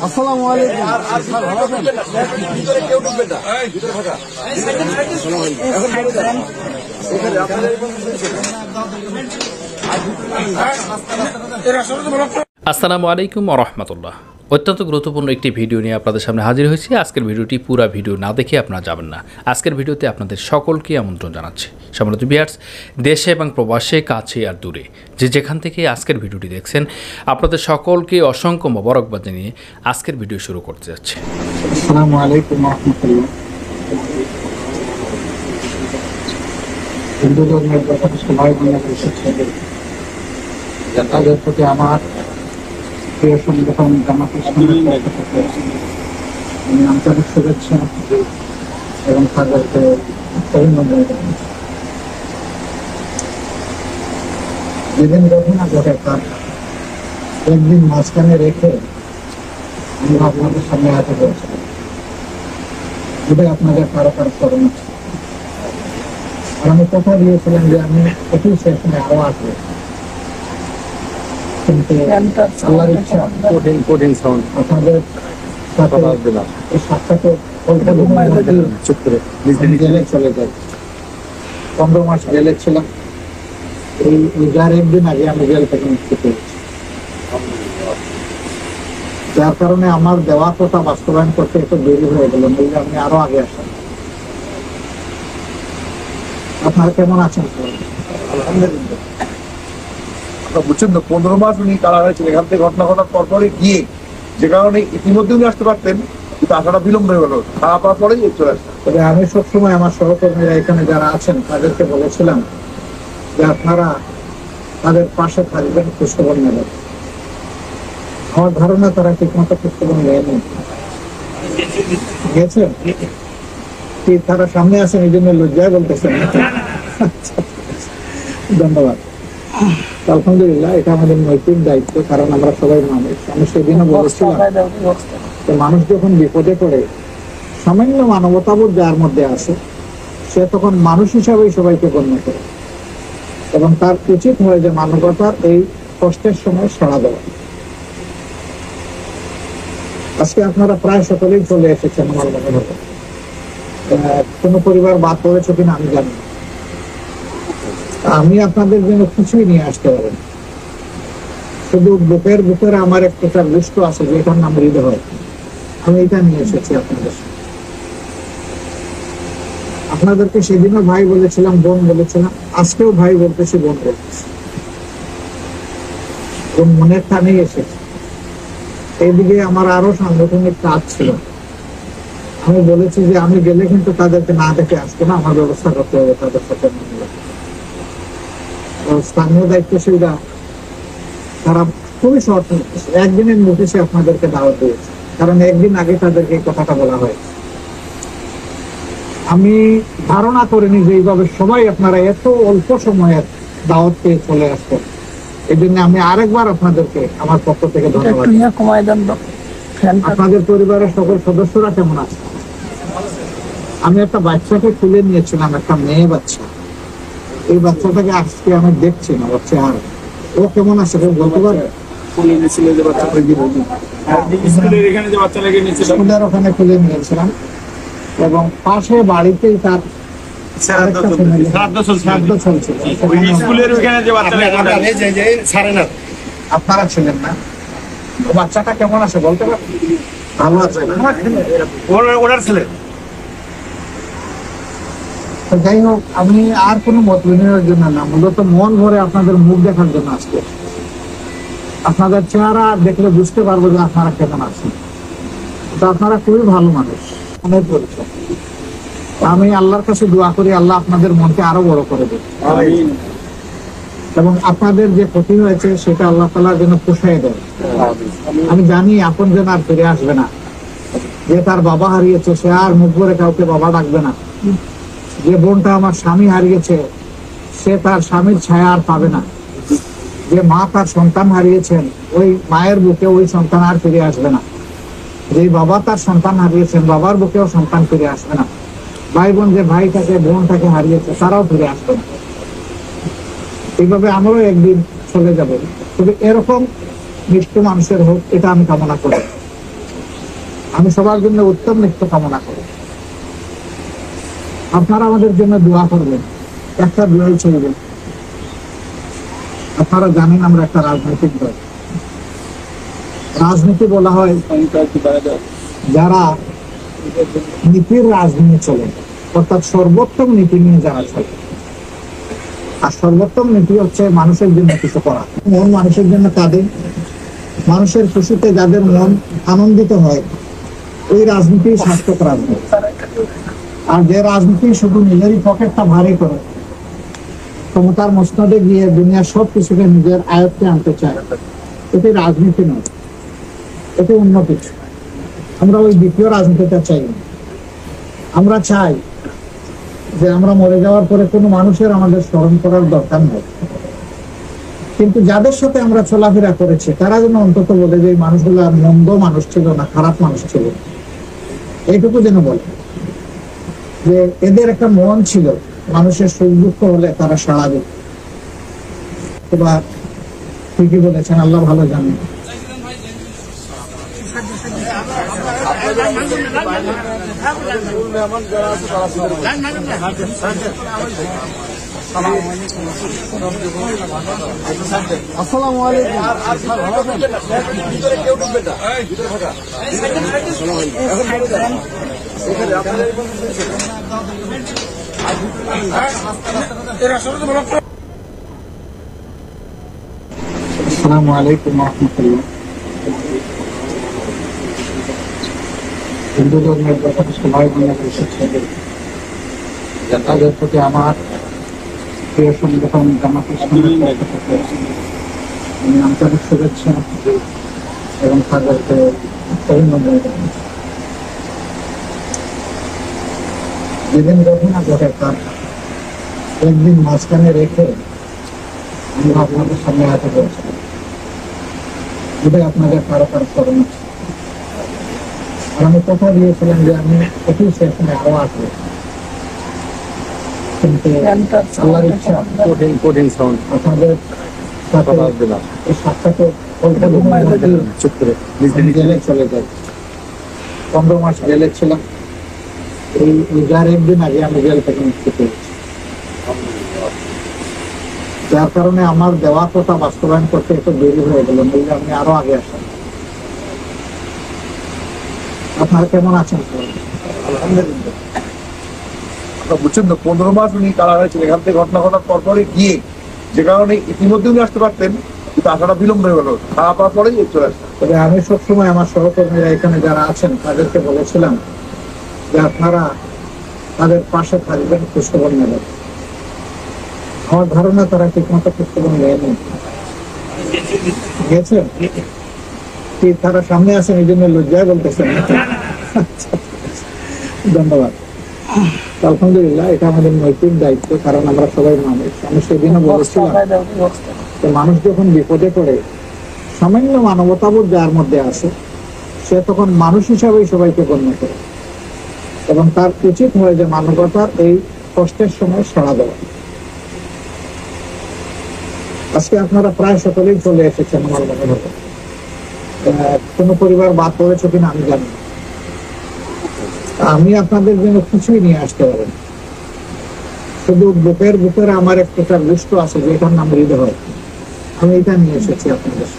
আসসালামু আলাইকুম। আসসালামু আলাইকুম ওয়া রাহমাতুল্লাহ। অত্যন্ত গুরুত্বপূর্ণ একটি ভিডিও নিয়ে আপনাদের সামনে হাজির হয়েছি। আজকের ভিডিওটি পুরো ভিডিও না দেখে আপনারা যাবেন না। আজকের ভিডিওতে আপনাদের সকলকে আমন্ত্রণ জানাচ্ছি। সম্মানিত ভিউয়ার্স, দেশে এবং প্রবাসে, কাছে আর দূরে যে যেখান থেকে আজকের ভিডিওটি দেখছেন, আপনাদের সকলকে অসংখ্য মোবারকবাদ জানিয়ে আজকের ভিডিও শুরু করতে যাচ্ছি। আসসালামু আলাইকুম ওয়া রাহমাতুল্লাহ। হিন্দু ধর্মের যথেষ্ট ভাই বোনেরা এসেছে, তাদের প্রতি আমার প্রিয় সংগঠন জামাত ইসলামের পক্ষ থেকে আমি আন্তরিক শুভেচ্ছা এবং তাদেরকে অভিনন্দন জানাচ্ছি। যেদিন ঘটনা ঘটে তার একদিন মাঝখানে রেখে আমি আপনাদের সামনে হাতে করেছিলাম, যদি আপনাদের কারো কারো স্মরণ আছে। আর আমি কথা দিয়েছিলাম যে আমি অতি সেখানে আরো আসবো, কিন্তু আল্লাহর ইচ্ছা আপনাদের এই সাক্ষাৎ জেলে চলে যায়। 15 মাস জেলে ছিলাম। এই যার একদিন আগে আমি জেল থেকে মুক্তি পেয়েছি, যার কারণে আমার দেওয়া কথা বাস্তবায়ন করতে একটু দেরি হয়ে গেল, বললে আমি আরো আগে আসলাম। আপনারা কেমন আছেন? আলহামদুলিল্লাহ। বুঝছেন তো, 15 মাস উনি কারাগারে ছিলেন। এখান থেকে ঘটনা ঘটার পরপরই গিয়ে, যে কারণে ইতিমধ্যে উনি আসতে পারতেন, কিন্তু আসাটা বিলম্ব হয়ে গেল। খাওয়া পাওয়ার পরেই চলে আসতেন। তবে আমি সবসময় আমার সহকর্মীরা এখানে যারা আছেন তাদেরকে বলেছিলাম যে আপনারা তাদের পাশে থাকবেন, খোঁজখবর নেবেন। আমার ধারণা তারা ঠিক মতো খোঁজখবর নেয়নি। গেছেন কি তারা সামনে আছেন, এই জন্য লজ্জায় বলতেছেন? ধন্যবাদ। আলহামদুলিল্লাহ, এটা আমাদের নৈতিক দায়িত্ব, কারণ আমরা সবাই মানুষ। আমি সেদিনও বলেছিলাম মানুষ যখন বিপদে পড়ে, সামান্য মানবতাবোধ যার মধ্যে আছে, সে তখন মানুষ হিসাবেই সবাইকে গণ্য করে এবং তার উচিত হয় যে মানবতার এই কষ্টের সময় সাড়া দেওয়া। আজকে আপনারা প্রায় সকলেই চলে এসেছেন আমার মনে হয়। কোনো পরিবার বাদ পড়েছে কিনা আমি জানি না। আমি আপনাদের জন্য কিছুই নিয়ে আসতে পারি, শুধু বুকের আমার একটা দুষ্ট আছে যেটার নাম হৃদয়। আমি এটা নিয়ে এসেছি আপনাদের। আপনাদেরকে সেদিনও ভাই বলেছিলাম, বোন বলেছিলাম, আজকেও ভাই বলতেছি, বোন বলতেছি। মনের টানেই এসেছে। এইদিকে আমার আরো সাংগঠনিক কাজ ছিল। আমি বলেছি যে আমি গেলে কিন্তু তাদেরকে না দেখে আসতো না, আমার ব্যবস্থা করতে হবে তাদের সাথে। স্থানীয় দায়িত্বশীলরা তারা খুবই শর্ট নোটিস, একদিনের নোটিশে আপনাদেরকে দাওয়াত দিয়েছে, কারণ একদিন আগে তাদেরকে এই কথাটা বলা হয়। আমি ধারণা করিনি যে এইভাবে সবাই আপনারা এত অল্প সময়ে দাওয়াত পেয়ে চলে আসবেন। এই জন্য আমি আরেকবার আপনাদেরকে আমার পক্ষ থেকে ধন্যবাদ। আপনাদের পরিবারের সকল সদস্যরা কেমন আছে? আমি একটা বাচ্চাকে তুলে নিয়েছিলাম, একটা মেয়ে বাচ্চা। এই বাচ্চাটাকে আজকে আমি দেখছি না, বাচ্চা আর ও কেমন আছে বলতে পারবে? স্কুলের ওখানে খুলে নিয়েছিলাম এবং পাশে বাড়িতেই তার আপনারা ছিলেন না। বাচ্চাটা কেমন আছে বলতে পারবেন? ভালো আছে। যাই হোক, আমি আর কোনো মত বিনিময়ের জন্য না, মূলত মন ভরে আপনাদের মুখ দেখার জন্য আসছে। আপনাদের চেহারা দেখলে বুঝতে পারবো যে আপনারা কেমন আছেন। তো আপনারা খুবই ভালো মানুষ, মনের পরিচয়। আমি আল্লাহর কাছে দোয়া করি আল্লাহ আপনাদের মনকে আরো বড় করে দেবে এবং আপনাদের যে ক্ষতি হয়েছে সেটা আল্লাহ তাআলা যেন পুষিয়ে দেয়। আমি জানি আপন জন আর ফিরে আসবে না। যে তার বাবা হারিয়েছে সে আর মুখ ভরে কাউকে বাবা ডাকবে না। যে বোনটা আমার স্বামী হারিয়েছে সে তার স্বামীর ছায়া আর পাবে না। যে মা তার সন্তান হারিয়েছেন ওই মায়ের বুকে ওই সন্তান আর ফিরে আসবে না। যে বাবা তার সন্তান হারিয়েছেন, বাবার বুকেও সন্তান ফিরে আসবে না। ভাই বোন যে ভাইটাকে বোনটাকে হারিয়েছে তারাও ফিরে আসবে না। এইভাবে আমরাও একদিন চলে যাব। তবে এরকম মৃত্যু মানুষের হোক, এটা আমি কামনা করি। আমি সবার জন্য উত্তম মৃত্যু কামনা করি। আপনারা আমাদের জন্য দোয়া করবেন, একটা দোয়াই চলবে। আপনারা জানেন আমরা একটা রাজনৈতিক দল। রাজনীতি বলা হয় যারা নীতির রাজনীতি চলে, অর্থাৎ সর্বোত্তম নীতি নিয়ে যারা চলে। আর সর্বোত্তম নীতি হচ্ছে মানুষের জন্য কিছু করা। মন মানুষের জন্য কাঁদে, মানুষের খুশিতে যাদের মন আনন্দিত হয়, ওই রাজনীতি স্বাস্থ্যক রাজনীতি। আর যে রাজনীতি শুধু নিজেরই পকেটটা ভারী করে, ক্ষমতার মসনদে গিয়ে দুনিয়ার সব কিছুকে নিজের আয়ত্তে আনতে চায়, এটি রাজনীতি নয়, এটি অন্য কিছু। আমরা ওই দ্বিতীয় রাজনীতিটা চাই না। আমরা চাই যে আমরা মরে যাওয়ার পরে কোনো মানুষের আমাদের স্মরণ করার দরকার নেই, কিন্তু যাদের সাথে আমরা চলাফেরা করেছি তারা যেন অন্তত বলে যে এই মানুষগুলো মন্দ মানুষ ছিল না, খারাপ মানুষ ছিল, এইটুকু যেন বলে যে এদের একটা মন ছিল, মানুষের সুখ দুঃখ হলে তারা সাড়া দিত। এবার ঠিকই বলেছেন, আল্লাহ ভালো জানেন। আসসালামু আলাইকুম। আসসালামু আলাইকুম ওয়া রাহমাতুল্লাহ। হিন্দু ধর্মের যথেষ্ট ভাই বোনেরা এসেছে, তাদের প্রতি আমার প্রিয় সংগঠন জামাত ইসলামের পক্ষ থেকে আমি আন্তরিক শুভেচ্ছা এবং তাদেরকে অভিনন্দন জানাই। যেদিন ঘটনা ঘটে তার একদিন মাঝখানে রেখে আমরা আপনাদের সামনে হাতে করেছিলাম, এটাই আপনাদের কারো কারো স্মরণ আছে। আর আমি কথা দিয়েছিলাম যে আমি অতি সেখানে আরো আসবো, কিন্তু আল্লাহর ইচ্ছা কঠিন সাউন্ড আপনাদের এই সাতটাকে জেলে চলে যায়। 15 মাস জেলে ছিলাম। এই যার একদিন আগে আমি জেল থেকে মুক্তি পেয়েছি, যার কারণে আমার দেওয়া কথা বাস্তবায়ন করতে একটু দেরি হয়ে গেল, নইলে আমি আরো আগে আসলাম। আপনারা কেমন আছেন? আলহামদুলিল্লাহ। আপনারা বুঝছেন তো, 15 মাস উনি কারাগারে ছিলেন। এখান থেকে ঘটনা ঘটার পরপরই গিয়ে, যে কারণে ইতিমধ্যে উনি আসতে পারতেন, কিন্তু আসাটা বিলম্ব হয়ে গেল। খারাপ হওয়ার পরেই চলে আসতেন। তবে আমি সবসময় আমার সহকর্মীরা এখানে যারা আছেন তাদেরকে বলেছিলাম যে আপনারা তাদের পাশে থাকবেন, খোঁজখবর নেবেন। আমার ধারণা তারা ঠিক মতো খোঁজখবর নেয়নি। গেছেন কি তারা সামনে আছেন, এই জন্য লজ্জায় বলতেছেন। ধন্যবাদ। আলহামদুলিল্লাহ, এটা আমাদের নৈতিক দায়িত্ব, কারণ আমরা সবাই মানুষ। আমি সেদিনও বলেছিলাম যে মানুষ যখন বিপদে পড়ে, সামান্য মানবতাবোধ যার মধ্যে আছে, সে তখন মানুষ হিসাবেই সবাইকে গণ্য করে, এবং তার উচিত হয় যে মানবতার এই কষ্টের সময় সাড়া দেওয়া। আজকে আপনারা প্রায় সকলেই চলে এসেছেন আমার মনে হলো। কোন পরিবার বাদ পড়েছে কিনা আমি জানি না। আমি আপনাদের জন্য কিছুই নিয়ে আসতে পারি, শুধু বুকের ভিতরে আমার একটা দুষ্ট আছে যেটার নাম হৃদয়। আমি এটা নিয়ে এসেছি আপনাদের।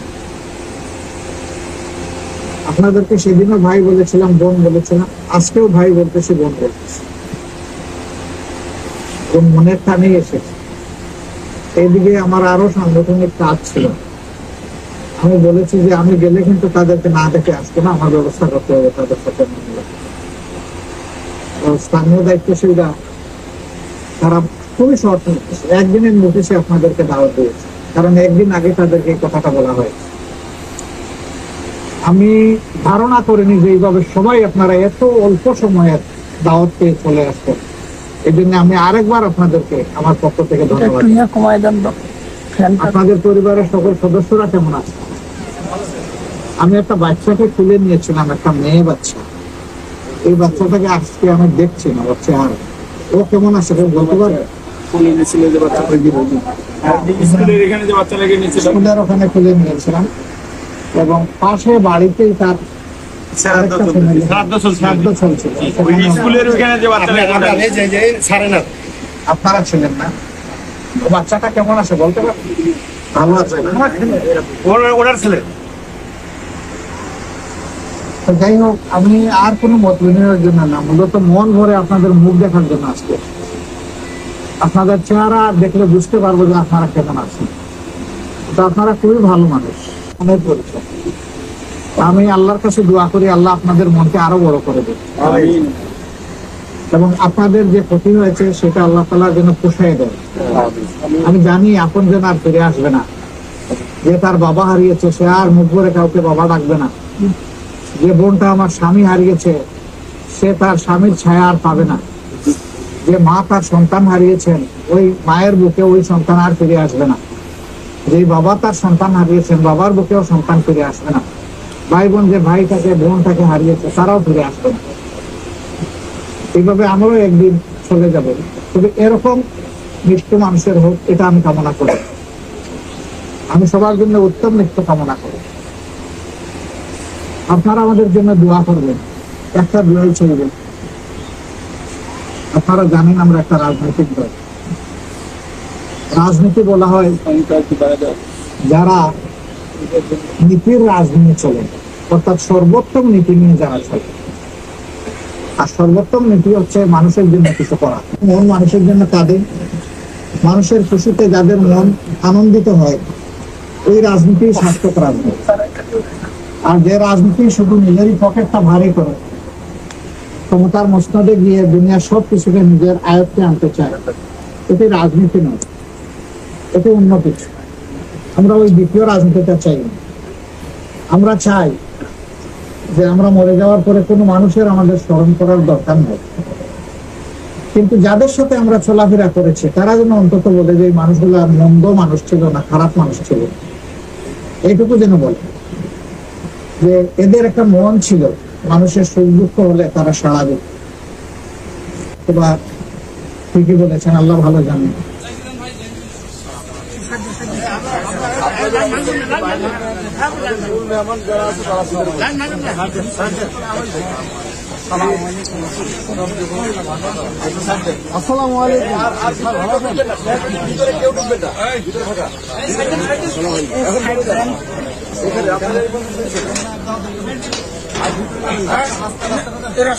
আপনাদেরকে সেদিনও ভাই বলেছিলাম, বোন বলেছিলাম, আজকেও ভাই বলতেছি, বোন বলতেছি। কোন মনের টানে এসেছে। এইদিকে আমার আরো সাংগঠনিক কাজ ছিল। আমি বলেছি যে আমি গেলে কিন্তু তাদেরকে না দেখে আসবো না, আমার ব্যবস্থা করতে হবে তাদের সাথে। স্থানীয় দায়িত্বশীলরা তারা খুবই শর্ট নোটিস, একদিনের নোটিশে আপনাদেরকে দাওয়াত দিয়েছে, কারণ একদিন আগে তাদেরকে এই কথাটা বলা হয়। আমি ধারণা করিনি যে এইভাবে সবাই আপনারা এত অল্প সময়ে দাওয়াত পেয়ে চলে আসবেন। এই জন্য আমি আরেকবার আপনাদেরকে আমার পক্ষ থেকে ধন্যবাদ। আপনাদের পরিবারের সকল সদস্যরা কেমন আছে? আমি একটা বাচ্চাকে তুলে নিয়েছিলাম, একটা মেয়ে বাচ্চা। এই বাচ্চাটাকে আজকে আমি দেখছি না, ওর চেহারা। ও কেমন আছে বলতে পারে? স্কুলের ওখানে তুলে নিয়েছিলাম এবং পাশে বাড়িতেই তার শ্রাদ্ধ চলছিল। আপনারা ছিলেন না? বাচ্চাটা কেমন আছে বলতে পারেন? ভালো আছে? ওনার ছেলে। তো যাই হোক, আমি আর কোনো মত বিনিময়ের জন্য না, মূলত মন ভরে আপনাদের মুখ দেখার জন্য আসছে। আপনাদের চেহারা দেখলে বুঝতে পারবো যে আপনারা কেমন আছেন। তো আপনারা খুবই ভালো মানুষ, মনের পরিচয়। আমি আল্লাহর কাছে দোয়া করি আল্লাহ আপনাদের মনকে আরো বড় করে দেবে এবং আপনাদের যে ক্ষতি হয়েছে সেটা আল্লাহ তাআলা যেন পুষিয়ে দেয়। আমি জানি আপন জন আর ফিরে আসবে না। যে তার বাবা হারিয়েছে সে আর মুখ ভরে কাউকে বাবা ডাকবে না। যে বোনটা আমার স্বামী হারিয়েছে সে তার স্বামীর ছায়া আর পাবে না। যে মা তার সন্তান হারিয়েছেন ওই মায়ের বুকে ওই সন্তান আর ফিরে আসবে না। যে বাবা তার সন্তান হারিয়েছেন বাবার বুকেও সন্তান ফিরে আসবে না। ভাই বোন যে ভাইটাকে বোনটাকে হারিয়েছে তারাও ফিরে আসবে না। এইভাবে আমরাও একদিন চলে যাব, তবে এরকম মৃত্যু মানুষের হোক এটা আমি কামনা করি। আমি সবার জন্য উত্তম মৃত্যু কামনা করি। আপনারা আমাদের জন্য দোয়া করবেন, একটা দোয়াই চলবে। আপনারা জানেন আমরা একটা রাজনৈতিক দল। রাজনীতি বলা হয় যারা নীতির রাজনীতি চলে, অর্থাৎ সর্বোত্তম নীতি নিয়ে যারা চলে। আর সর্বোত্তম নীতি হচ্ছে মানুষের জন্য কিছু করা। মন মানুষের জন্য কাঁদে, মানুষের খুশিতে যাদের মন আনন্দিত হয় ওই রাজনীতি সার্থক রাজনীতি। আর যে রাজনীতি শুধু নিজেরই পকেটটা ভারী করে ক্ষমতার মসনদে গিয়ে দুনিয়ার সব কিছুকে নিজের আয়ত্তে আনতে চায়, এটি রাজনীতি নয়, এটি অন্য কিছু। আমরা ওই দ্বিতীয় রাজনীতিটা চাই না। আমরা চাই যে আমরা মরে যাওয়ার পরে কোনো মানুষের আমাদের স্মরণ করার দরকার নেই, কিন্তু যাদের সাথে আমরা চলাফেরা করেছি তারা যেন অন্তত বলে যে এই মানুষগুলো মন্দ মানুষ ছিল না, খারাপ মানুষ ছিল। এইটুকু যেন বলে যে এদের একটা মন ছিল, মানুষের সুখ দুঃখ হলে তারা সাড়া দিত। এবার ঠিকই বলেছেন, আল্লাহ ভালো জানেন। আসসালামু আলাইকুম। এরা